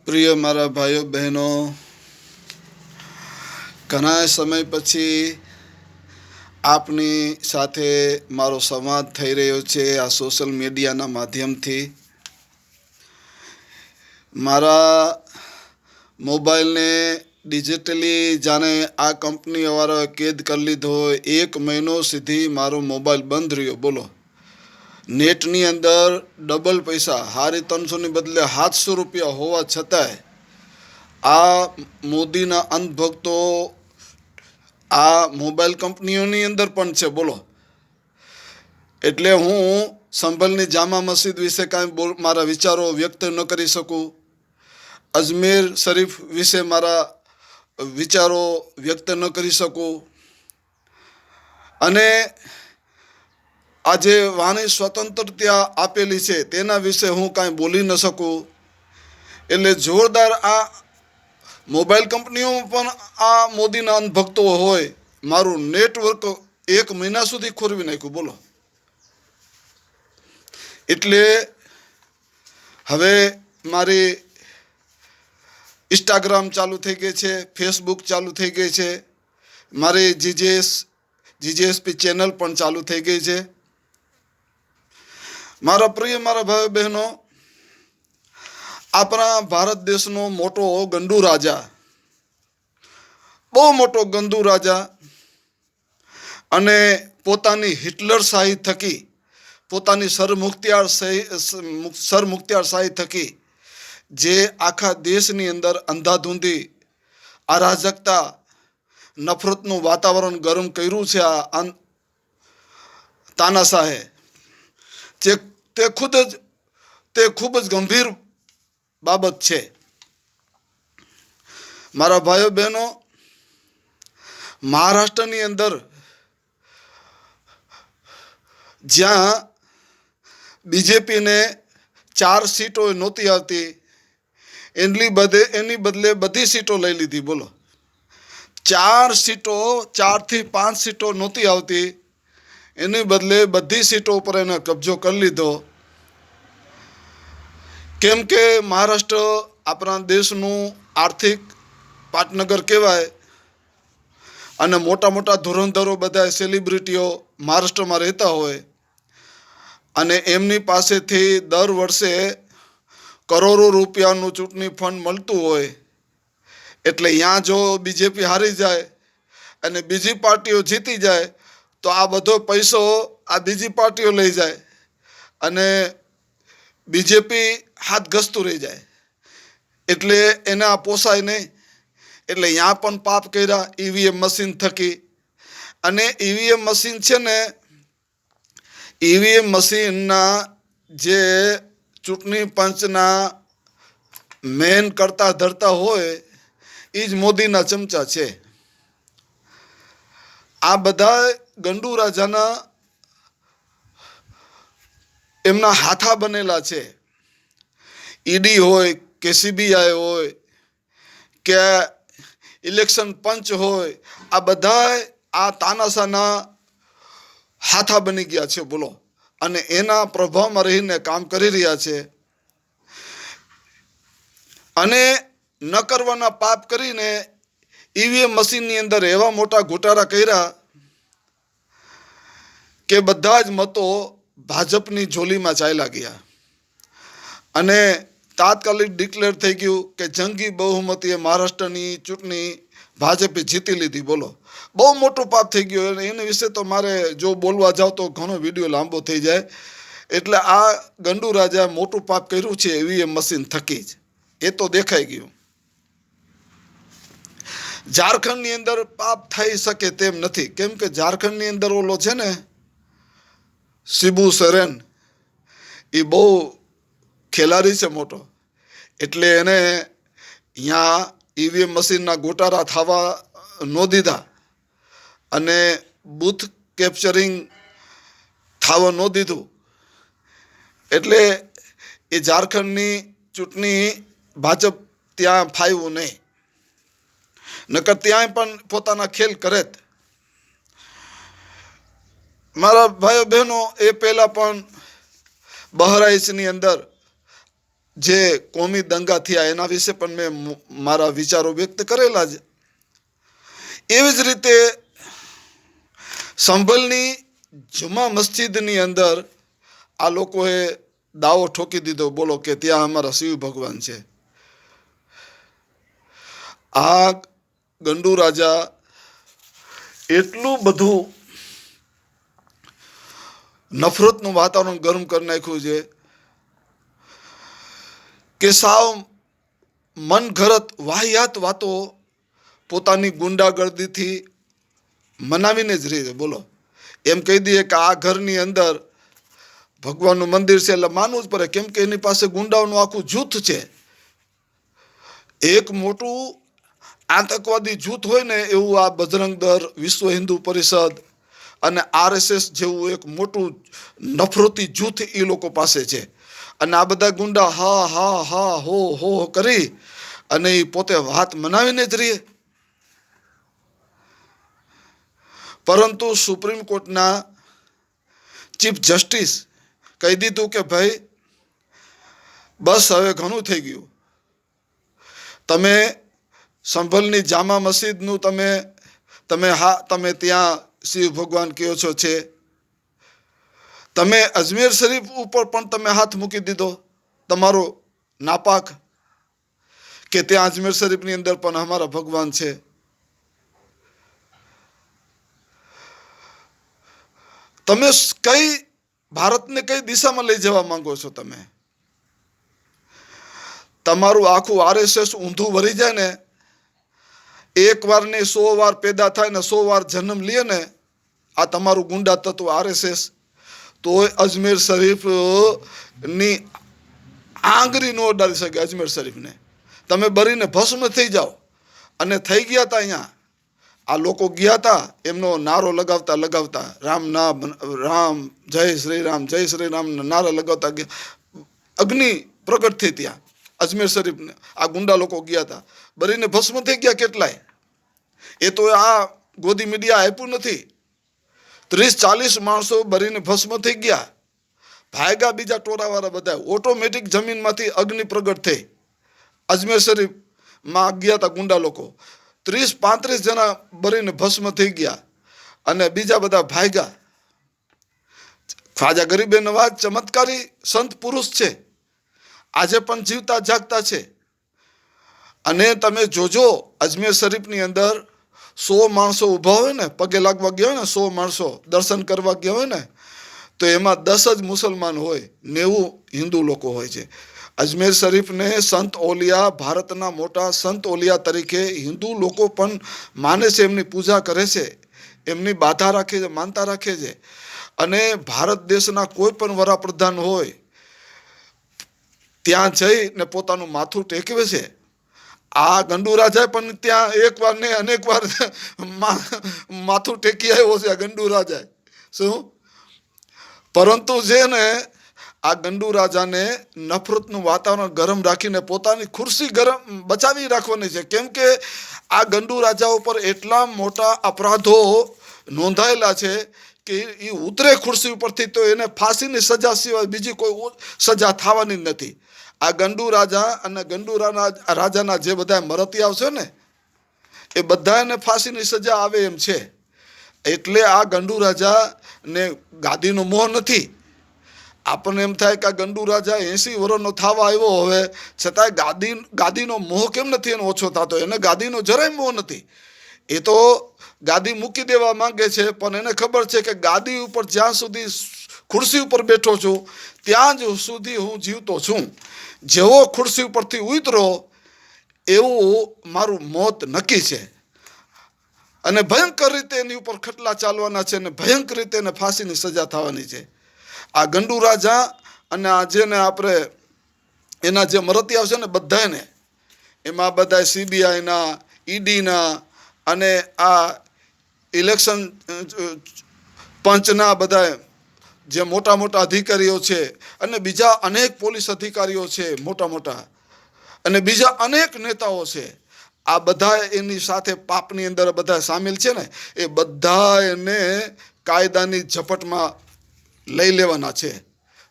પ્રિય મારા ભાઈઓ બહેનો, ઘણા સમય પછી આપની સાથે મારો સંવાદ થઈ રહ્યો છે આ સોશિયલ મીડિયાના માધ્યમથી. મારા મોબાઈલને ડિજિટલી જાણે આ કંપનીવાળાએ કેદ કરી લીધો હોય. 1 મહિનો સુધી મારો મોબાઈલ બંધ રહ્યો. બોલો, નેટની અંદર ડબલ પૈસા, 350ની બદલે 700 રૂપિયા હોવા છતાંય આ મોદીના અંધભક્તો આ મોબાઈલ કંપનીઓની અંદર પણ છે. બોલો, એટલે હું સંભલની જામા મસ્જિદ વિશે કાંઈ મારા વિચારો વ્યક્ત ન કરી શકું. અજમેર શરીફ વિશે મારા વિચારો વ્યક્ત ન કરી શકું. અને આજે વાણી સ્વતંત્રતા આપેલી છે તેના વિશે હું કાંઈ બોલી ન શકું. એટલે જોરદાર આ મોબાઈલ કંપનીઓમાં પણ આ મોદીના અંધભક્તો હોય. મારું નેટવર્ક 1 મહિના સુધી ખોરવી નાખ્યું. બોલો, એટલે હવે મારી ઇન્સ્ટાગ્રામ ચાલુ થઈ ગઈ છે, ફેસબુક ચાલુ થઈ ગઈ છે, મારી જીજેએસપી ચેનલ પણ ચાલુ થઈ ગઈ છે. મારા પ્રિય મારા ભાઈ બહેનો, આપણા ભારત દેશનો મોટો ગંડુ રાજા, બહુ મોટો ગંદુ રાજા, અને પોતાની હિટલર શાહી થકી, પોતાની સરમુખત્યાર શાહી થકી જે આખા દેશની અંદર અંધાધૂંધી અરાજકતા, નફરતનું વાતાવરણ ગરમ કર્યું છે આ તાનાશાહે, તે ખૂબ જ ગંભીર બાબત છે. મારા ભાઈઓ બહેનો, મહારાષ્ટ્રની અંદર જ્યાં બીજેપીને 4 સીટો નહોતી આવતી, એની બદલે બધી સીટો લઈ લીધી. બોલો, 4 થી 5 સીટો નહોતી આવતી, એની બદલે બધી સીટો ઉપર એને કબજો કરી લીધો. કેમ કે મહારાષ્ટ્ર આપણા દેશનું આર્થિક પાટનગર કહેવાય, અને મોટા મોટા ધુરંધરો બધા સેલિબ્રિટીઓ મહારાષ્ટ્રમાં રહેતા હોય, અને એમની પાસેથી દર વર્ષે કરોડો રૂપિયાનું ચૂંટણી ફંડ મળતું હોય. એટલે ત્યાં જો બીજેપી હારી જાય અને બીજી પાર્ટીઓ જીતી જાય તો આ બધો પૈસો આ બીજી પાર્ટીઓ લઈ જાય અને બીજેપી હાથ ઘસતું રહી જાય. એટલે એને આ પોસાય નહીં. એટલે ત્યાં પણ પાપ કર્યા ઈવીએમ મશીન થકી. અને ઈવીએમ મશીન છે ને, ઈવીએમ મશીનના જે ચૂંટણી પંચના મેન કરતા ધરતા હોય એ જ મોદીના ચમચા છે. આ બધા ગંડુ રાજાના એમના હાથા બનેલા છે. ઈડી હોય કે સીબીઆઈ હોય કે ઇલેક્શન પંચ હોય, આ બધા આ તાનાશાહના હાથા બની ગયા છે. બોલો, અને એના પ્રભાવમાં રહીને કામ કરી રહ્યા છે. અને ન કરવાના પાપ કરીને ઈવીએમ મશીનની અંદર એવા મોટા ઘોટાળા કર્યા કે બધા જ મતો ભાજપની ઝોલીમાં ચાલ્યા ગયા, અને તાત્કાલિક ડિક્લેર થઈ ગયું કે જંગી બહુમતીએ મહારાષ્ટ્રની ચૂંટણી ભાજપે જીતી લીધી. બોલો, બહુ મોટું પાપ થઈ ગયું. એના વિશે તો મારે જો બોલવા જાવ તો ઘણો વિડીયો લાંબો થઈ જાય. એટલે આ ગંડુ રાજા મોટું પાપ કર્યું છે ઈવીએમ મશીન થકી જ, એ તો દેખાઈ ગયું. ઝારખંડની અંદર પાપ થઈ શકે તેમ નથી. કેમ કે ઝારખંડની અંદર ઓલો છે ને શિબુ સોરેન, એ બહુ ખેલાડી છે મોટો. એટલે એને અહીંયા ઈવીએમ મશીનના ગોટાળા થવા ન દીધા અને બૂથ કેપ્ચરિંગ થવા ન દીધું. એટલે એ ઝારખંડની ચૂંટણી ભાજપ ત્યાં ફાવ્યું નહીં, નકર ત્યાંય પણ પોતાના ખેલ કરે. મારા ભાઈઓ બહેનો, એ પહેલાં પણ બહરાઈચની અંદર જે કોમી દંગા થયા એના વિશે પણ મેં મારા વિચારો વ્યક્ત કરેલા જ. એવી જ રીતે સંભલની જુમા મસ્જિદની અંદર આ લોકોએ દાવો ઠોકી દીધો, બોલો કે ત્યાં અમારા શિવ ભગવાન છે. આ ગંડુ રાજા એટલું બધું નફરતનું વાતાવરણ ગરમ કરી નાખ્યું છે કે સાવ મનગળત વાહિયાત વાતો પોતાની ગુંડાગર્દીથી મનાવીને જ રહી છે. બોલો, એમ કહી દઈએ કે આ ઘરની અંદર ભગવાનનું મંદિર છે એટલે માનવું જ પડે, કેમ કે એની પાસે ગુંડાઓનું આખું જૂથ છે. એક મોટું આતંકવાદી જૂથ હોય ને એવું આ બજરંગ દળ, વિશ્વ હિન્દુ પરિષદ અને RSS જેવું એક મોટું નફરતી જૂથ એ લોકો પાસે છે. અને આ બધા ગુંડા હા હા હા હો હો કરી અને એ પોતે વાત મનાવીને જ રહીએ. પરંતુ સુપ્રીમ કોર્ટના ચીફ જસ્ટિસ કહી દીધું કે ભાઈ બસ હવે ઘણું થઈ ગયું. તમે સંભલની જામા મસ્જિદનું તમે ત્યાં શિવ ભગવાન કહો છો છે, તમે અજમેર શરીફ ઉપર પણ તમે હાથ મૂકી દીધો તમારો નાપાક, કે ત્યાં અજમેર શરીફની અંદર પણ અમારા ભગવાન છે. તમે ભારતને કઈ દિશામાં લઈ જવા માંગો છો? તમે તમારું આખું RSS ઊંધું વળી જાય ને, એક વાર ને 100 વાર પેદા થાય ને 100 વાર જન્મ લે ને આ તમારું ગુંડા તત્વ RSS, તોય અજમેર શરીફ ની આંગળી ન અડાડી શકે. અજમેર શરીફને તમે બરીને ભસ્મ થઈ જાઓ. અને થઈ ગયા હતા અહીંયા આ લોકો ગયા હતા એમનો નારો લગાવતા લગાવતા રામ જય શ્રી રામ નારા લગાવતા ગયા. અગ્નિ પ્રગટ થઈ ત્યાં અજમેર શરીફને આ ગુંડા લોકો ગયા હતા, બરીને ભસ્મ થઈ ગયા કેટલાય. એ તો આ ગોદી મીડિયા આપ્યું નથી. 30-40 માણસો બરીને ભસ્મ થઈ ગયા, ભાગ્યા બીજા ટોળાવાળા બધા ઓટોમેટિક જમીનમાંથી અગ્નિ પ્રગટ થઈ. અજમેર શરીફમાં ગયા હતા ગુંડા લોકો, 30-35 જણા બરીને ભસ્મ થઈ ગયા અને બીજા બધા ભાગ્યા. ખ્વાજા ગરીબે નવાજ ચમત્કારી સંત પુરુષ છે, આજે પણ જીવતા જાગતા છે. અને તમે જોજો અજમેર શરીફની અંદર 100 માણસો ઊભા હોય ને, પગે લાગવા ગયા હોય ને, 100 માણસો દર્શન કરવા ગયા હોય ને, તો એમાં 10 જ મુસલમાન હોય, 90 હિન્દુ લોકો હોય છે. અજમેર શરીફને સંત ઓલિયા, ભારતના મોટા સંત ઓલિયા તરીકે હિન્દુ લોકો પણ માને છે, એમની પૂજા કરે છે, એમની બાધા રાખે છે, માનતા રાખે છે. અને ભારત દેશના કોઈ પણ વડાપ્રધાન હોય ત્યાં જઈને પોતાનું માથું ટેકવે છે. આ ગંડુ રાજાએ પણ ત્યાં એક વાર ને અનેક વાર માથું ટેકી આવ્યો છે આ ગંડુ રાજાએ. શું? પરંતુ છે ને આ ગંડુ રાજાને નફરતનું વાતાવરણ ગરમ રાખીને પોતાની ખુરશી ગરમ બચાવી રાખવાની છે. કેમ કે આ ગંડુ રાજા ઉપર એટલા મોટા અપરાધો નોંધાયેલા છે કે એ ઉતરે ખુરશી ઉપરથી તો એને ફાંસીની સજા સિવાય બીજી કોઈ સજા થવાની જ નથી. આ ગંડુ રાજા અને ગંડુ રાજાના જે બધા મરતિયાઓ છે ને એ બધાને ફાંસીની સજા આવે એમ છે. એટલે આ ગંડુ રાજાને ગાદીનો મોહ નથી. આપણને એમ થાય કે આ ગંડુ રાજા 80 વર્ષનો થવા આવ્યો હવે છતાંય ગાદીનો મોહ કેમ નથી એનો ઓછો થતો? એને ગાદીનો જરાય મોહ નથી. એ તો ગાદી મૂકી દેવા માંગે છે, પણ એને ખબર છે કે ગાદી ઉપર જ્યાં સુધી ખુરશી ઉપર બેઠો છું ત્યાં જ સુધી હું જીવતો છું. જેવો ખુરશી ઉપરથી ઉતરો એવું મારું મોત નક્કી છે. અને ભયંકર રીતે એની ઉપર ખટલા ચાલવાના છે અને ભયંકર રીતે એને ફાંસીની સજા થવાની છે. આ ગંડુ રાજા અને આ જેને આપણે એના જે મરતિયા છે ને બધાને, એમાં બધા CBIના, EDના અને આ ઇલેક્શન પંચના બધા જે મોટા મોટા અધિકારીઓ છે અને બીજા અનેક પોલીસ અધિકારીઓ છે મોટા મોટા, અને બીજા અનેક નેતાઓ છે, આ બધા એની સાથે પાપની અંદર બધા સામેલ છે ને, એ બધા એને કાયદાની ઝપટમાં લઈ લેવાના છે.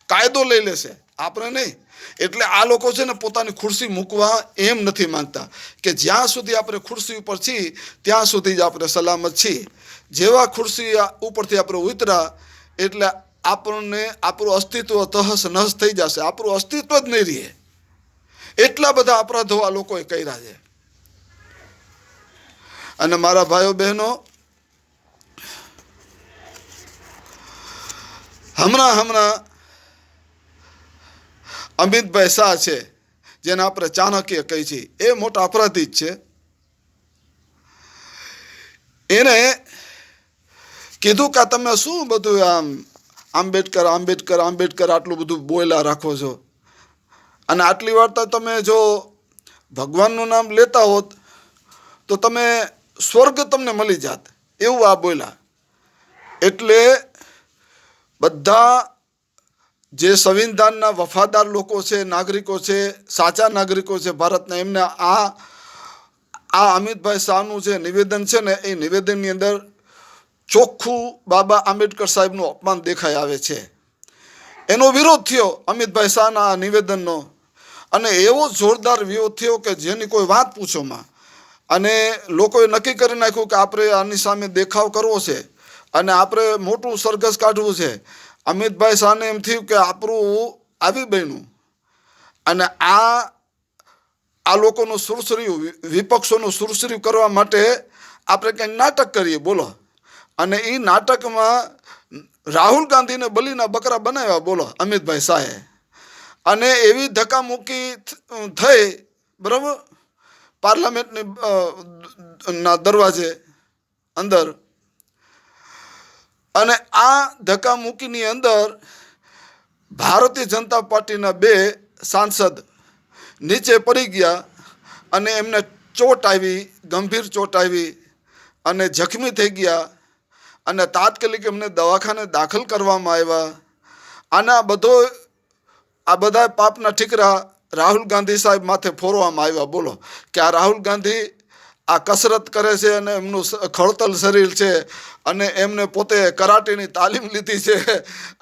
કાયદો લઈ લેશે. આપણે નહીં. એટલે આ લોકો છે ને પોતાની ખુરશી મૂકવા એમ નથી માંગતા કે જ્યાં સુધી આપણે ખુરશી ઉપર છીએ ત્યાં સુધી જ આપણે સલામત છીએ. જેવા ખુરશી ઉપરથી આપણે ઉતરા એટલે આપણને આપણું અસ્તિત્વ તહસ નહસ થઈ જશે, આપણું અસ્તિત્વ જ નહીં રહે. એટલા બધા અપરાધો આ લોકોએ કર્યા છે. અને મારા ભાઈઓ બહેનો, હમણાં અમિતભાઈ શાહ છે, જેને આપણે ચાણક્ય કહી છીએ, એ મોટા અપરાધી જ છે. એને કીધું કે તમે શું બધું આમ આંબેડકર આંબેડકર આંબેડકર આટલું બધું બોયલા રાખો છો, અને આટલી વાર તો તમે જો ભગવાનનું નામ લેતા હોત તો તમે સ્વર્ગ તમને મળી જાત, એવું આ બોયલા. એટલે બધા જે સંવિધાનના વફાદાર લોકો છે, નાગરિકો છે, સાચા નાગરિકો છે ભારતના, એમને આ અમિતભાઈ શાહનું જે નિવેદન છે ને, એ નિવેદનની અંદર ચોખ્ખું બાબા આંબેડકર સાહેબનું અપમાન દેખાઈ આવે છે. એનો વિરોધ થયો અમિતભાઈ શાહના આ નિવેદનનો, અને એવો જોરદાર વિરોધ થયો કે જેની કોઈ વાત પૂછોમાં. અને લોકોએ નક્કી કરી નાખ્યું કે આપણે આની સામે દેખાવ કરવો છે અને આપણે મોટું સરઘસ કાઢવું છે. અમિતભાઈ શાહને એમ થયું કે આપણું આવી બન્યું, અને આ લોકોનું સુરસર્યું, વિપક્ષોનું સુરસર્યું કરવા માટે આપણે કંઈક નાટક કરીએ, બોલો. અને એ નાટકમાં રાહુલ ગાંધીને બલીના બકરા બનાવ્યા, બોલો, અમિતભાઈ શાહે. અને એવી ધક્કામુક્કી થઈ, બરાબર, પાર્લામેન્ટની ના દરવાજે અંદર. અને આ ધક્કામુક્કીની અંદર ભારતીય જનતા પાર્ટીના 2 સાંસદ નીચે પડી ગયા, અને એમને ચોટ આવી, ગંભીર ચોટ આવી, અને જખમી થઈ ગયા, અને તાત્કાલિક એમને દવાખાને દાખલ કરવામાં આવ્યા. અને આ બધા પાપના ઠીકરા રાહુલ ગાંધી સાહેબ માથે ફોરવામાં આવ્યા, બોલો, કે આ રાહુલ ગાંધી આ કસરત કરે છે અને એમનું ખળતલ શરીર છે, અને એમને પોતે કરાટેની તાલીમ લીધી છે,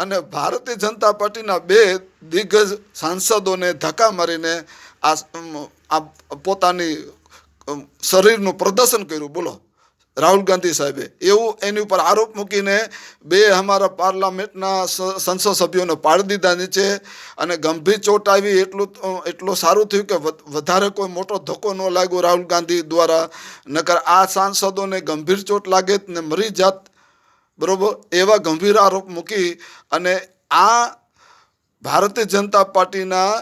અને ભારતીય જનતા પાર્ટીના 2 દિગ્ગજ સાંસદોને ધક્કા મારીને આ પોતાની શરીરનું પ્રદર્શન કર્યું, બોલો, રાહુલ ગાંધી સાહેબે. એવું એની ઉપર આરોપ મૂકીને 2 અમારા પાર્લામેન્ટના સંસદ સભ્યોને પાડી દીધા નીચે, અને ગંભીર ચોટ આવી. એટલું સારું થયું કે વધારે કોઈ મોટો ધક્કો ન લાગ્યો રાહુલ ગાંધી દ્વારા, નકર આ સાંસદોને ગંભીર ચોટ લાગે ને મરી જાત, બરોબર. એવા ગંભીર આરોપ મૂકી અને આ ભારતીય જનતા પાર્ટીના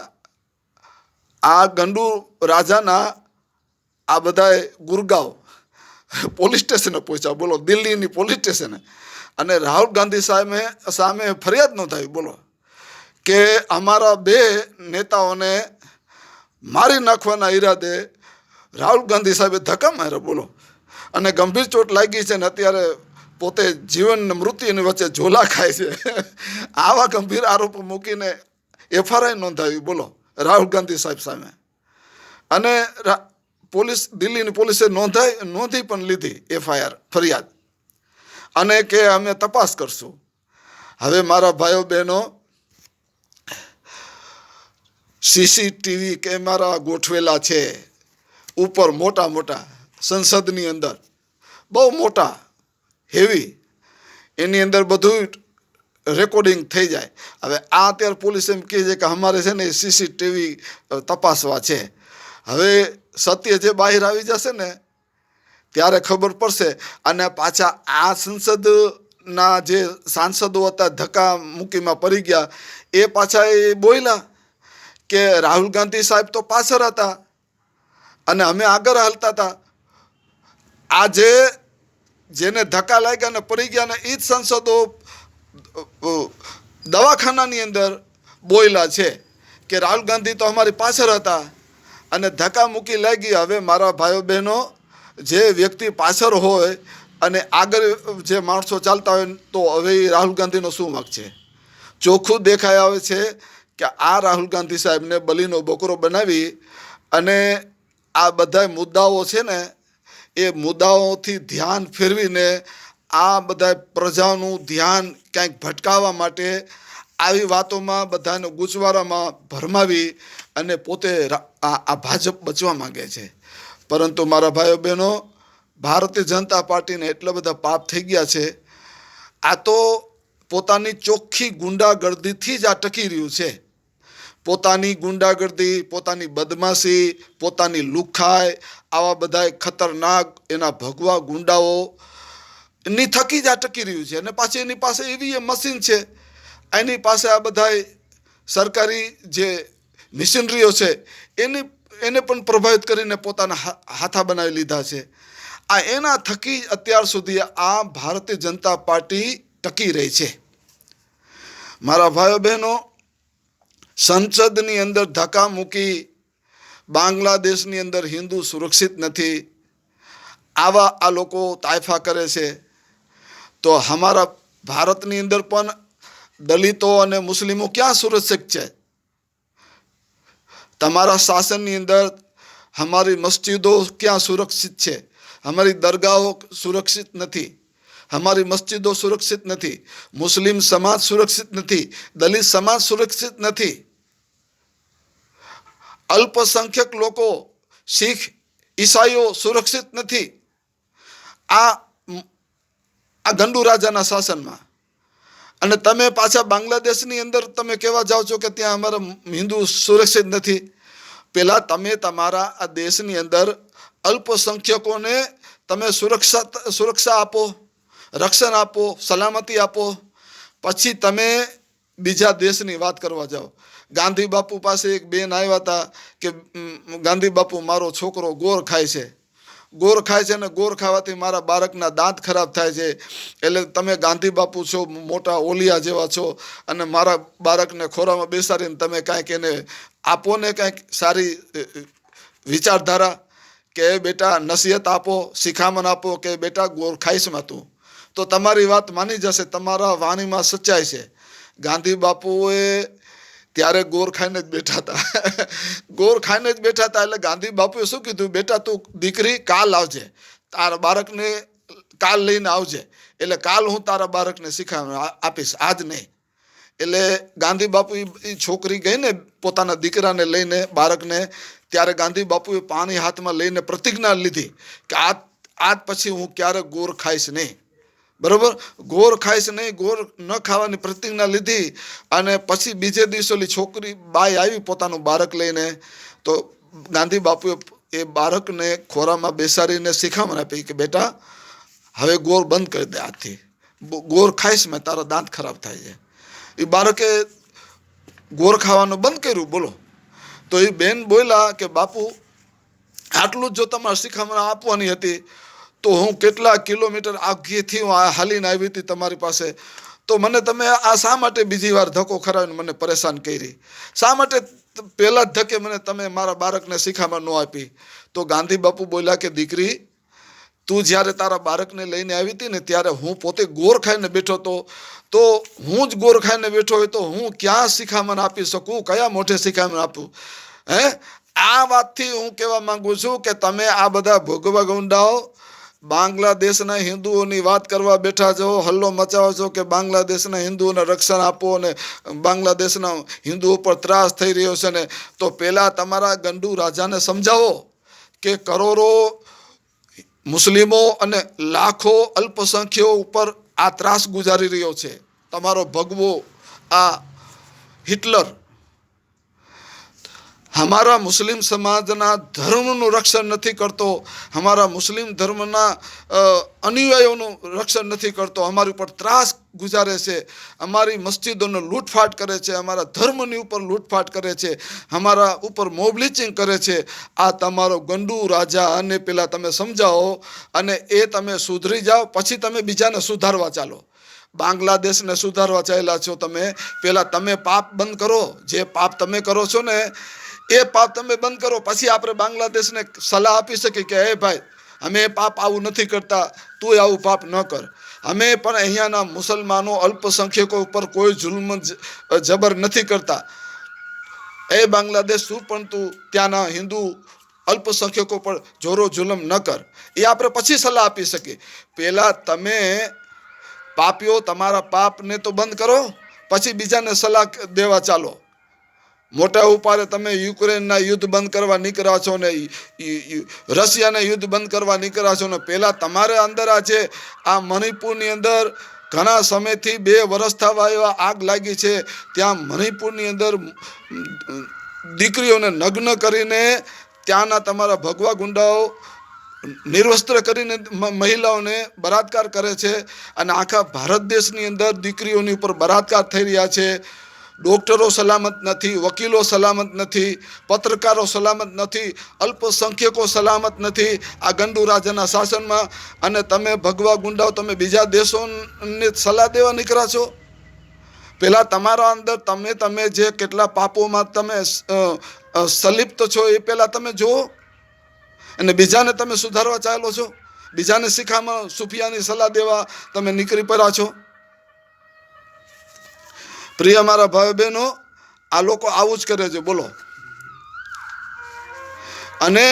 આ ગંડુ રાજાના આ બધાએ ગુરગાંવ પોલીસ સ્ટેશને પહોંચ્યા, બોલો, દિલ્હીની પોલીસ સ્ટેશને. અને રાહુલ ગાંધી સામે ફરિયાદ નોંધાવી, બોલો, કે અમારા 2 નેતાઓને મારી નાખવાના ઈરાદે રાહુલ ગાંધી સાહેબે ધક્કા માર્યા, બોલો, અને ગંભીર ચોટ લાગી છે, ને અત્યારે પોતે જીવન ને મૃત્યુની વચ્ચે ઝોલા ખાય છે. આવા ગંભીર આરોપો મૂકીને FIR નોંધાવી, બોલો, રાહુલ ગાંધી સાહેબ સામે. અને દિલ્હીની પોલીસે નોંધી પણ લીધી FIR, ફરિયાદ, અને કે અમે તપાસ કરશું. હવે મારા ભાઈઓ બહેનો, CCTV કેમેરા ગોઠવેલા છે ઉપર, મોટા સંસદની અંદર, બહુ મોટા, હેવી. એની અંદર બધું રેકોર્ડિંગ થઈ જાય. હવે આ અત્યારે પોલીસ એમ કહે છે કે અમારે છે ને CCTV તપાસવા છે. હવે સત્ય જે બહાર આવી જશે ને ત્યારે ખબર પડશે. અને પાછા આ સંસદના જે સાંસદો હતા ધક્કા મૂકીમાં પડી ગયા, એ પાછા એ બોલ્યા કે રાહુલ ગાંધી સાહેબ તો પાછળ હતા અને અમે આગળ હાલતા હતા. આ જેને ધક્કા લાગ્યા ને પડી ગયા ને, એ જ સંસદો દવાખાનાની અંદર બોલ્યા છે કે રાહુલ ગાંધી તો અમારી પાછળ હતા અને ધક્કા મૂકી લાગી. હવે મારા ભાઈઓ બહેનો, જે વ્યક્તિ પાછળ હોય અને આગળ જે માણસો ચાલતા હોય, તો હવે રાહુલ ગાંધીનો શું વાંક છે? ચોખ્ખું દેખાઈ આવે છે કે આ રાહુલ ગાંધી સાહેબને બલીનો બકરો બનાવી અને આ બધા મુદ્દાઓ છે ને, એ મુદ્દાઓથી ધ્યાન ફેરવીને આ બધા પ્રજાનું ધ્યાન ક્યાંક ભટકાવવા માટે આવી વાતોમાં બધાને ગૂંચવારામાં ભરમાવી અને પોતે આ ભાજપ બચવા માંગે છે. પરંતુ મારા ભાઈઓ બહેનો, ભારતીય જનતા પાર્ટીને એટલા બધા પાપ થઈ ગયા છે. આ તો પોતાની ચોખ્ખી ગુંડાગર્દીથી જ આ ટકી રહ્યું છે. પોતાની ગુંડાગર્દી, પોતાની બદમાશી, પોતાની લુખાઈ, આવા બધા ખતરનાક એના ભગવા ગુંડાઓ એની થકી જ આ ટકી રહ્યું છે. અને પાછી એની પાસે એવી મશીન છે, એની પાસે આ બધા સરકારી જે મિશનરીઓ છે એને પણ પ્રભાવિત કરીને પોતાના હાથા બનાવી લીધા છે. આ એના થકી અત્યાર સુધી આ ભારતીય જનતા પાર્ટી ટકી રહી છે. મારા ભાઈઓ બહેનો, સંસદની અંદર ધક્કા મૂકી બાંગ્લાદેશની અંદર હિન્દુ સુરક્ષિત નથી, આવા આ લોકો તાયફા કરે છે. તો અમારા ભારતની અંદર પણ દલિતો અને મુસ્લિમો ક્યાં સુરક્ષિત છે? તમારા શાસનની અંદર અમારી મસ્જિદો ક્યાં સુરક્ષિત છે? અમારી દરગાહો સુરક્ષિત નથી, અમારી મસ્જિદો સુરક્ષિત નથી, મુસ્લિમ સમાજ સુરક્ષિત નથી, દલિત સમાજ સુરક્ષિત નથી, અલ્પસંખ્યક લોકો શીખ ઈસાઈઓ સુરક્ષિત નથી. આ ગંડુ રાજાના શાસનમાં. અને તમે પાછા બાંગ્લાદેશની અંદર તમે કહેવા જાઓ છો કે ત્યાં અમારા હિન્દુ સુરક્ષિત નથી. પહેલાં તમે તમારા આ દેશની અંદર અલ્પસંખ્યકોને તમે સુરક્ષા આપો, રક્ષણ આપો, સલામતી આપો, પછી તમે બીજા દેશની વાત કરવા જાઓ. ગાંધી બાપુ પાસે એક બેન આવ્યા હતા કે ગાંધી બાપુ, મારો છોકરો ગોળ ખાય છે, ગોળ ખાય છે ને ગોળ ખાવાથી મારા બાળકના દાંત ખરાબ થાય છે, એટલે તમે ગાંધી બાપુ છો, મોટા ઓલિયા જેવા છો, અને મારા બાળકને ખોરામાં બેસાડીને તમે કાંઈક એને આપો ને, કાંઈક સારી વિચારધારા, કે બેટા નસીહત આપો, શિખામણ આપો કે બેટા ગોળ ખાઈશમાં તું, તો તમારી વાત માની જશે, તમારા વાણીમાં સચ્ચાઈ છે. ગાંધી બાપુએ ત્યારે ગોળ ખાઈને જ બેઠા હતા. ગોળ ખાઈને જ બેઠા હતા. એટલે ગાંધી બાપુએ શું કીધું? બેટા તું દીકરી કાલ આવજે, તારા બાળકને કાલ લઈને આવજે, એટલે કાલ હું તારા બાળકને શીખામણ આપીશ, આજ નહીં. એટલે ગાંધી બાપુ એ છોકરી ગઈ ને પોતાના દીકરાને લઈને, બાળકને, ત્યારે ગાંધી બાપુએ પાણી હાથમાં લઈને પ્રતિજ્ઞા લીધી કે આજ પછી હું ક્યારેક ગોળ ખાઈશ નહીં. બરોબર? ગોળ ખાઈશ નહીં, ગોળ ન ખાવાની પ્રતિજ્ઞા લીધી. અને પછી બીજે દિવસે છોકરી બાઈ આવી પોતાનું બાળક લઈને, તો ગાંધી બાપુએ એ બાળકને ખોરામાં બેસાડીને શિખામણ આપી કે બેટા હવે ગોળ બંધ કરી દે, આજથી ગોળ ખાઈશ મેં, તારા દાંત ખરાબ થાય છે. એ બાળકે ગોળ ખાવાનું બંધ કર્યું. બોલો. તો એ બેન બોલ્યા કે બાપુ, આટલું જ જો તમારે શિખામણ આપવાની હતી તો હું કેટલા કિલોમીટર આગેથી હું હાલીને આવી હતી તમારી પાસે, તો મને તમે આ શા માટે બીજી વાર ધક્કો ખરાવીને મને પરેશાન કરી? શા માટે પહેલા જ ધક્કે મને તમે મારા બાળકને શિખામણ ન આપી? તો ગાંધી બાપુ બોલ્યા કે દીકરી, તું જ્યારે તારા બાળકને લઈને આવી હતી ને ત્યારે હું પોતે ગોળ ખાઈને બેઠો હતો, તો હું જ ગોળ ખાઈને બેઠો હોય તો હું ક્યાં શિખામણ આપી શકું? કયા મોઢે શિખામણ આપું? આ વાતથી હું કહેવા માંગુ છું કે તમે આ બધા ભોગવા ગુંડાઓ બાંગ્લાદેશના હિન્દુઓની વાત કરવા બેઠા છો, હલ્લો મચાવો છો કે બાંગ્લાદેશના હિન્દુઓને રક્ષણ આપો અને બાંગ્લાદેશના હિન્દુઓ પર ત્રાસ થઈ રહ્યો છે ને, તો પહેલાં તમારા ગંડુ રાજાને સમજાવો કે કરોડો મુસ્લિમો અને લાખો અલ્પસંખ્યકો ઉપર આ ત્રાસ ગુજારી રહ્યો છે તમારો ભગવો આ હિટલર. हमारा मुस्लिम समाजना धर्मનું રક્ષણ નથી કરતો, हमारा મુસ્લિમ ધર્મના અનુયાયીઓનું રક્ષણ નથી કરતો, અમારી ઉપર ત્રાસ ગુજારે છે, અમારી મસ્જિદોને લૂંટફાટ કરે છે, અમારા ધર્મની ઉપર લૂંટફાટ કરે છે, અમારા ઉપર મોબ લિંચિંગ કરે છે. આ તમારો ગંડુ રાજા, અને પેલા તમે સમજાવો અને એ તમે સુધરી જાઓ, પછી તમે બીજાને સુધારવા ચાલો. બાંગ્લાદેશને સુધારવા ચાલ્યા છો તમે, પહેલાં તમે પાપ બંધ કરો. જે પાપ તમે કરો છો ને એ પાપ તમે બંધ કરો, પછી આપણે બાંગ્લાદેશને સલાહ આપી શકીએ કે હે ભાઈ, અમે પાપ આવું નથી કરતા, તું આવું પાપ ન કર. અમે પણ અહીંયાના મુસલમાનો અલ્પસંખ્યકો ઉપર કોઈ જુલ્મ જબર નથી કરતા. એ બાંગ્લાદેશ શું પણ તું ત્યાંના હિન્દુ અલ્પસંખ્યકો પર જોરો જુલમ ન કર. એ આપણે પછી સલાહ આપી શકીએ. પહેલાં તમે પાપીઓ તમારા પાપને તો બંધ કરો, પછી બીજાને સલાહ દેવા ચાલો. મોટા ઉપારે તમે યુક્રેનના યુદ્ધ બંધ કરવા નીકળ્યા છો ને રશિયાને યુદ્ધ બંધ કરવા નીકળ્યા છો ને પહેલાં તમારે અંદર આ મણિપુરની અંદર ઘણા સમયથી 2 વર્ષ થવા એવા આગ લાગી છે. ત્યાં મણિપુરની અંદર દીકરીઓને નગ્ન કરીને ત્યાંના તમારા ભગવા ગુંડાઓ નિર્વસ્ત્ર કરીને મહિલાઓને બળાત્કાર કરે છે. અને આખા ભારત દેશની અંદર દીકરીઓની ઉપર બળાત્કાર થઈ રહ્યા છે. ડૉક્ટરો સલામત નથી, વકીલો સલામત નથી, પત્રકારો સલામત નથી, અલ્પસંખ્યકો સલામત નથી આ ગંડુ રાજાના શાસનમાં. અને તમે ભગવા ગુંડાઓ તમે બીજા દેશોને સલાહ દેવા નીકળ્યા છો. પહેલાં તમારા અંદર તમે જે કેટલા પાપોમાં તમે સંલિપ્ત છો એ પહેલાં તમે જુઓ, અને બીજાને તમે સુધારવા ચાલો છો. બીજાને શીખામાં સુફિયાની સલાહ દેવા તમે નીકળી પડ્યા છો. પ્રિય મારા ભાઈ બહેનો, આ લોકો આવું જ કરે છે. બોલો. અને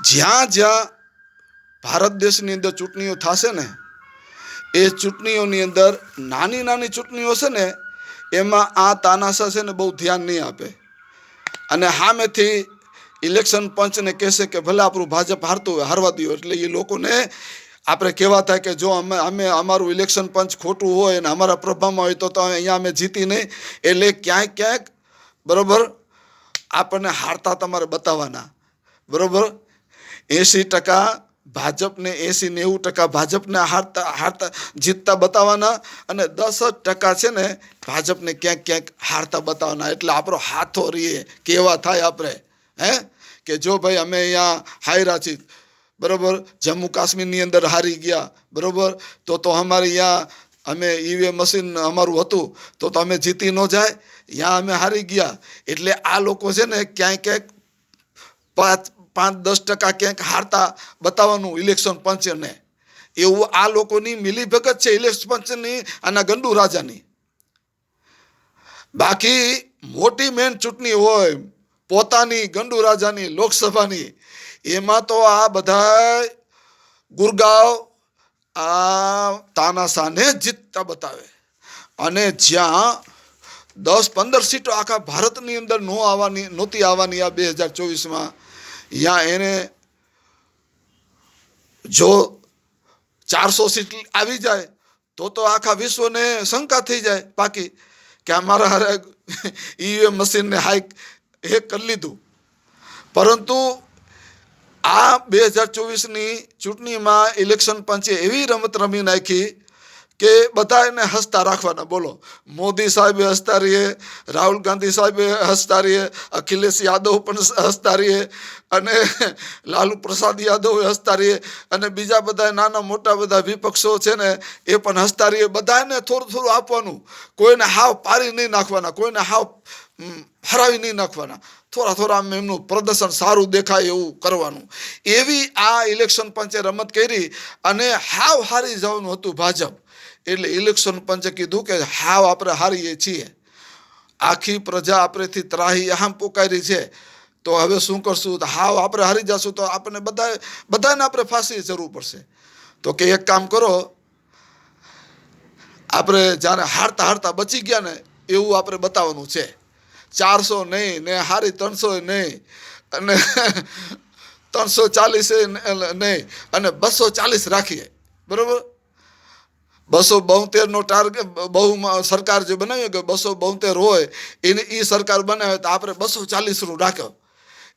જ્યાં જ્યાં ભારત દેશની અંદર ચૂંટણીઓ થશે ને એ ચૂંટણીઓની અંદર નાની નાની ચૂંટણીઓ છે ને એમાં આ તાનાશા છે ને બહુ ધ્યાન નહીં આપે. અને સામેથી ઇલેક્શન પંચને કહેશે કે ભલે આપણું ભાજપ હારતું હોય હારવા દો. એટલે એ લોકોને આપણે કહેવા થાય કે જો અમે અમારું ઇલેક્શન પંચ ખોટું હોય અને અમારા પ્રભાવમાં હોય તો અહીંયા અમે જીતી નહીં. એટલે ક્યાંક બરાબર આપણને હારતા તમારે બતાવવાના. બરાબર 80% ભાજપને 80-90% ભાજપને હારતા જીતતા બતાવવાના અને 10% છે ને ભાજપને ક્યાંક હારતા બતાવવાના. એટલે આપણો હાથો રહીએ કેવા થાય આપણે કે જો ભાઈ અમે અહીંયા હાર્યા છીએ, બરાબર, જમ્મુ કાશ્મીરની અંદર હારી ગયા, બરાબર, તો અમારે અહીંયા અમે ઈવીએમ મશીન અમારું હતું તો અમે જીતી ન જાય, ત્યાં અમે હારી ગયા. એટલે આ લોકો છે ને ક્યાંક 5-10% ક્યાંક હારતા બતાવવાનું ઇલેક્શન પંચને. એવું આ લોકોની મિલીભગત છે ઇલેક્શન પંચની આના ગંડુ રાજાની. બાકી મોટી મેન ચૂંટણી હોય પોતાની ગંડુ રાજાની લોકસભાની, એમાં તો આ બધા ગુરગાંવ આ તાનાશાને જીતતા બતાવે. અને જ્યાં 10-15 સીટો આખા ભારતની અંદર નહોતી આવવાની આ 2024માં, ત્યાં એને જો 400 સીટ આવી જાય તો આખા વિશ્વને શંકા થઈ જાય પાકી કે અમારા હારે ઈવીએમ મશીનને હેક કરી લીધું. પરંતુ આ 2024ની ચૂંટણીમાં ઇલેક્શન પંચે એવી રમત રમી નાખી કે બધા એને હસતા રાખવાના. બોલો, મોદી સાહેબે હસતા રહીએ, રાહુલ ગાંધી સાહેબે હસતા રહીએ, અખિલેશ યાદવ પણ હસતા રહીએ, અને લાલુ પ્રસાદ યાદવ હસતા રહીએ, અને બીજા બધા નાના મોટા બધા વિપક્ષો છે ને એ પણ હસતા રહીએ. બધાને થોડું આપવાનું, કોઈને હાવ પારી નહીં નાખવાના, કોઈને હાવ હરાવી નહીં નાખવાના. થોડા એમનું પ્રદર્શન સારું દેખાય એવું કરવાનું. એવી આ ઇલેક્શન પંચે રમત કરી અને હાવ હારી જવાનું હતું ભાજપ. એટલે ઇલેક્શન પંચે કીધું કે હાવ આપણે હારીએ છીએ, આખી પ્રજા આપણેથી ત્રાહી આમ પોકારી છે, તો હવે શું કરશું? તો હાવ આપણે હારી જશું તો આપણને બધાને આપણે ફાંસી જરૂર પડશે. તો કે એક કામ કરો, આપણે જ્યારે હારતા બચી ગયા ને એવું આપણે બતાવવાનું છે. 400 નહીં ને હારી 300 નહીં અને 340 નહીં અને 240 રાખીએ. બરાબર, 272નો ટાર્ગેટ બહુ સરકાર જે બનાવી કે 272 હોય એ સરકાર બનાવે તો આપણે 240નું રાખ્યો.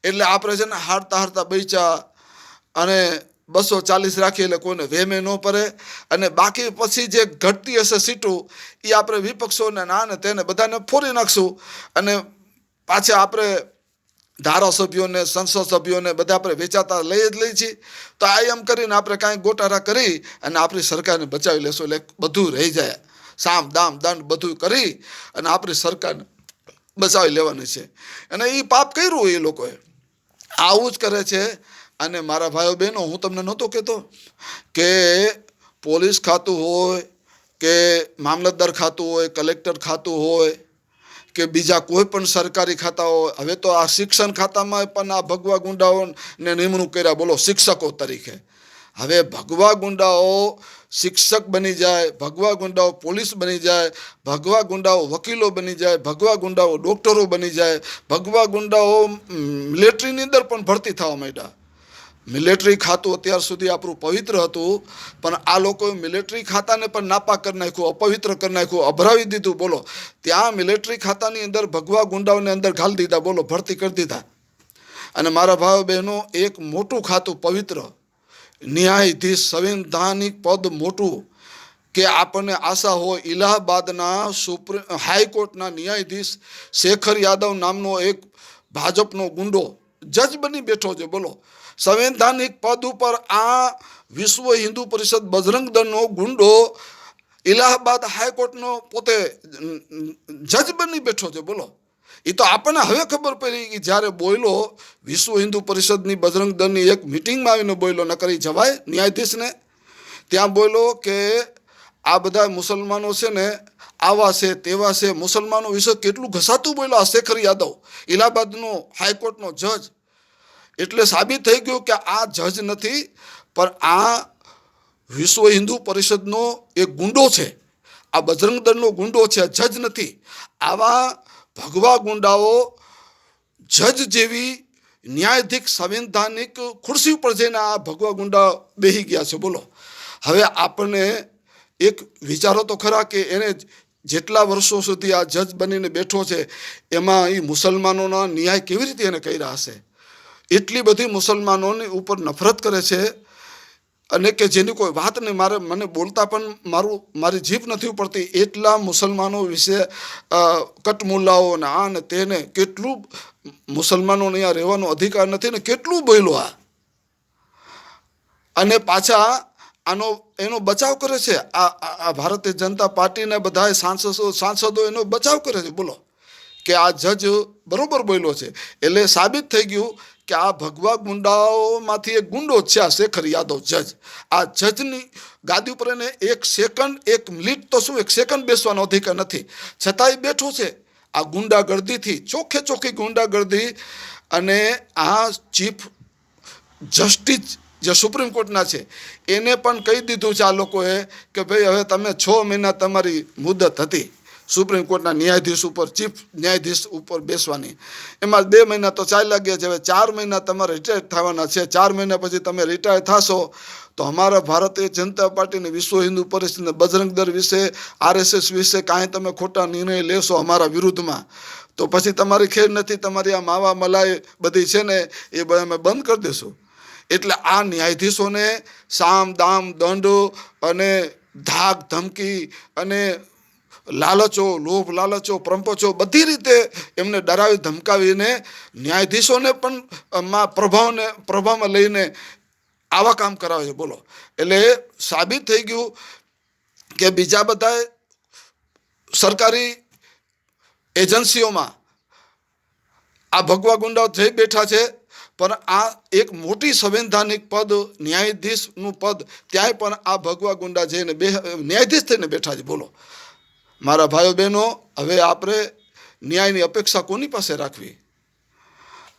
એટલે આપણે છે ને હારતા બચ્યા અને 240 રાખીએ એટલે કોઈને વેમે ન પડે. અને બાકી પછી જે ઘટતી હશે સીટો એ આપણે વિપક્ષોને ને તેને બધાને ફોડી નાખશું. અને પાછા આપણે ધારાસભ્યોને સંસદ સભ્યોને બધા આપણે વેચાતા લઈ છીએ. તો આ એમ કરીને આપણે કાંઈક ગોટાળા કરી અને આપણી સરકારને બચાવી લેશું. એટલે બધું રહી જાય, સામ દામ દંડ બધું કરી અને આપણી સરકારને બચાવી લેવાની છે. અને એ પાપ કર્યું એ લોકોએ, આવું જ કરે છે. અને મારા ભાઈઓ બહેનો, હું તમને નહોતો કહેતો કે પોલીસ ખાતું હોય કે મામલતદાર ખાતું હોય, કલેક્ટર ખાતું હોય કે બીજા કોઈ પણ સરકારી ખાતા હોય, હવે તો આ શિક્ષણ ખાતામાં પણ આ ભગવા ગુંડાઓને નિમણૂક કર્યા. બોલો, શિક્ષકો તરીકે હવે ભગવા ગુંડાઓ શિક્ષક બની જાય, ભગવા ગુંડાઓ પોલીસ બની જાય, ભગવા ગુંડાઓ વકીલો બની જાય, ભગવા ગુંડાઓ ડૉક્ટરો બની જાય, ભગવા ગુંડાઓ મિલિટરીની અંદર પણ ભરતી થવા માંડ્યા. મિલિટરી ખાતું અત્યાર સુધી આપણું પવિત્ર હતું, પણ આ લોકોએ મિલિટરી ખાતાને પણ નાપાક કરી નાખ્યું, અપવિત્ર કરી નાખ્યું, અભરાવી દીધું. બોલો, ત્યાં મિલિટરી ખાતાની અંદર ભગવા ગુંડાઓને અંદર ઘાલી દીધા, બોલો, ભરતી કરી દીધા. અને મારા ભાઈઓ બહેનો, એક મોટું ખાતું પવિત્ર ન્યાયાધીશ સંવૈધાનિક પદ મોટું, કે આપણને આશા હોય ઇલાહાબાદના હાઈકોર્ટના ન્યાયાધીશ શેખર યાદવ નામનો એક ભાજપનો ગુંડો જજ બની બેઠો છે. બોલો, સંવૈધાનિક પદ ઉપર આ વિશ્વ હિન્દુ પરિષદ બજરંગ દળનો ગુંડો ઇલાહાબાદ હાઈકોર્ટનો પોતે જજ બની બેઠો છે. બોલો, એ તો આપણને હવે ખબર પડી કે જ્યારે બોયલો વિશ્વ હિન્દુ પરિષદની બજરંગ દળની એક મિટિંગમાં આવીને બોયલો, ન કરી જવાય ન્યાયાધીશને. ત્યાં બોયલો કે આ બધા મુસલમાનો છે ને આવા છે તેવા છે, મુસલમાનો વિશે કેટલું ઘસાતું બોલ્યો આ શેખર યાદવ, ઇલાહાબાદનો હાઈકોર્ટનો જજ. એટલે સાબિત થઈ ગયું કે આ જજ નથી, પણ આ વિશ્વ હિન્દુ પરિષદનો એક ગુંડો છે, આ બજરંગ દળનો ગુંડો છે, જજ નથી. આવા ભગવા ગુંડાઓ જજ જેવી ન્યાયાધીશ સંવૈધાનિક ખુરશી ઉપર જઈને આ ભગવા ગુંડા બેસી ગયા છે. બોલો, હવે આપણને એક વિચારો તો ખરા કે એને જેટલા વર્ષો સુધી આ જજ બનીને બેઠો છે એમાં એ મુસલમાનોના ન્યાય કેવી રીતે એને કર્યા હશે. એટલી બધી મુસલમાનોની ઉપર નફરત કરે છે, અને કે જેની કોઈ વાત નહીં. મને બોલતા પણ મારી જીભ નથી ઉપડતી. એટલા મુસલમાનો વિશે કટમુલ્લાઓ ને આ ને તેને, કેટલું મુસલમાનોને અહીંયા રહેવાનો અધિકાર નથી ને કેટલું બોલ્યો આ. અને પાછા એનો બચાવ કરે છે આ ભારતીય જનતા પાર્ટીને બધા સાંસદો એનો બચાવ કરે છે. બોલો, કે આ જજ બરોબર બોલ્યો છે. એટલે સાબિત થઈ ગયું કે આ ભગવા ગુંડાઓમાંથી એક ગુંડો છે આ શેખર યાદવ જજ. આ જજની ગાદી ઉપર એને એક સેકન્ડ, એક મિનિટ તો શું, એક સેકન્ડ બેસવાનો અધિકાર નથી, છતાંય બેઠો છે આ ગુંડાગર્દીથી, ચોખ્ખી ગુંડાગર્દી. અને આ ચીફ જસ્ટિસ જે સુપ્રીમ કોર્ટના છે એને પણ કહી દીધું છે આ લોકોએ કે ભાઈ હવે તમે 6 મહિના તમારી મુદત હતી સુપ્રીમ કોર્ટના ન્યાયાધીશ ઉપર, ચીફ ન્યાયાધીશ ઉપર બેસવાની, એમાં 2 મહિના તો ચાલ્યા ગયા છે. હવે 4 મહિના તમારે રિટાયર થવાના છે. 4 મહિના પછી તમે રિટાયર થશો તો અમારા ભારતીય જનતા પાર્ટીને, વિશ્વ હિન્દુ પરિષદને, બજરંગ દળ વિશે, RSS વિશે કાંઈ તમે ખોટા નિર્ણય લેશો અમારા વિરુદ્ધમાં, તો પછી તમારી ખેર નથી. તમારી આ માવા મલાઈ બધી છે ને એ અમે બંધ કરી દઈશું. એટલે આ ન્યાયાધીશોને સામ દામ દંડ અને ધાક ધમકી અને લાલચો, લોભ લાલચો, પ્રંપચો, બધી રીતે એમને ડરાવી ધમકાવીને ન્યાયાધીશોને પણ પ્રભાવમાં લઈને આવા કામ કરાવે છે. બોલો, એટલે સાબિત થઈ ગયું કે બીજા બધા સરકારી એજન્સીઓમાં આ ભગવા ગુંડાઓ જઈ બેઠા છે, પણ આ એક મોટી સંવૈધાનિક પદ, ન્યાયાધીશનું પદ, ત્યાંય પણ આ ભગવા ગુંડા જઈને ન્યાયાધીશ થઈને બેઠા છે. બોલો મારા ભાઈઓ બહેનો, હવે આપણે ન્યાયની અપેક્ષા કોની પાસે રાખવી?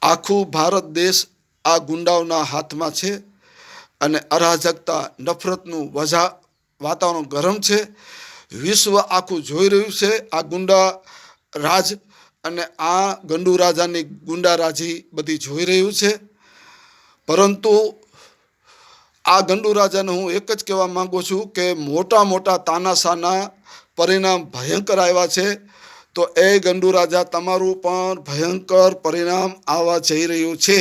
આખું ભારત દેશ આ ગુંડાઓના હાથમાં છે, અને અરાજકતા, નફરતનું વાતાવરણ ગરમ છે. વિશ્વ આખું જોઈ રહ્યું છે આ ગુંડા રાજ, અને આ ગંડુ રાજાની ગુંડારાજી બધી જોઈ રહ્યું છે. પરંતુ આ ગંડુ રાજાને હું એક જ કહેવા માંગુ છું કે મોટા તાનાશાના પરિણામ ભયંકર આવ્યા છે. તો એ ગંડુ રાજા, તમારું પણ ભયંકર પરિણામ આવવા જઈ રહ્યું છે.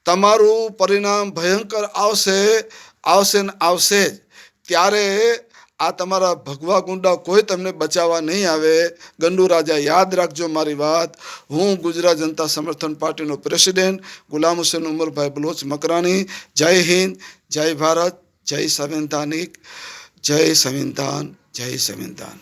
તમારું પરિણામ ભયંકર આવશે ને આવશે જ. ત્યારે આ તમારા ભગવા ગુંડા કોઈ તમને બચાવવા નહીં આવે. ગંડુ રાજા, યાદ રાખજો મારી વાત. હું ગુજરાત જનતા સમર્થન પાર્ટીનો પ્રેસિડેન્ટ ગુલામ હુસૈન ઉમરભાઈ બલોચ મકરાણી. જય હિન્દ, જય ભારત, જય સંવિધાનિક, જય સંવિધાન, જય સંવિધાન.